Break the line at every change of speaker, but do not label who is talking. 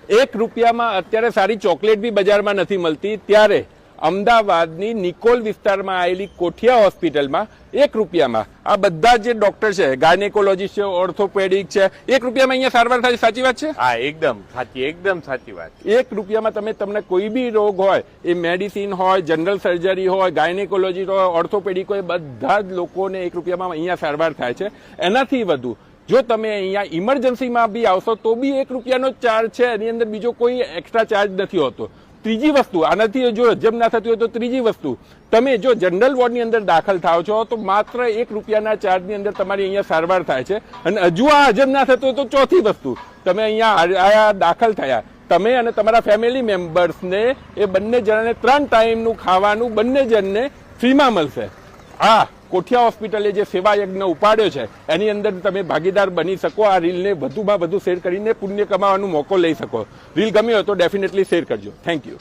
1 રૂપિયામાં અત્યારે સારી ચોકલેટ બી બજારમાં નથી મળતી, ત્યારે અમદાવાદની નિકોલ વિસ્તારમાં આવેલી કોઠિયા હોસ્પિટલમાં 1 રૂપિયામાં આ બધા જે ડોક્ટર છે, ગાયનેકોલોજીસ્ટ છે, ઓર્થોપેડિક છે, 1 રૂપિયામાં અહીંયા સારવાર થાય. સાચી વાત છે?
હા, એકદમ સાચી વાત.
1 રૂપિયામાં તમને કોઈ બી રોગ હોય, એ મેડિસિન હોય, જનરલ સર્જરી હોય, ગાયનેકોલોજી હોય, ઓર્થોપેડિક હોય, બધા જ લોકોને 1 રૂપિયામાં અહીંયા સારવાર થાય છે. એનાથી વધુ જો તમે અહીંયા ઇમરજન્સીમાં બી આવશો તો બી 1 રૂપિયાનો ચાર્જ છે, એની અંદર બીજો કોઈ એક્સ્ટ્રા ચાર્જ નથી હોતો. ત્રીજી વસ્તુ, આનાથી જો હજમ ના થતી હોય તો ત્રીજી વસ્તુ, તમે જો જનરલ વોર્ડની અંદર દાખલ થાવ છો તો માત્ર 1 રૂપિયાના ચાર્જની અંદર તમારી અહીંયા સારવાર થાય છે. અને હજુ આ હજમ ના થતું હોય તો ચોથી વસ્તુ, તમે અહીંયા દાખલ થયા, તમે અને તમારા ફેમિલી મેમ્બર્સને એ બંને જણાને 3 ટાઈમનું ખાવાનું બંને જણને ફ્રીમાં મળશે. આ કોઠિયા હોસ્પિટલે જે સેવા યજ્ઞ ઉપાડ્યો છે એની અંદર તમે ભાગીદાર બની શકો. આ રીલને વધુમાં વધુ શેર કરીને પુણ્ય કમાવાનો મોકો લઈ શકો. રીલ ગમી હોય તો ડેફિનેટલી શેર કરજો. Thank you.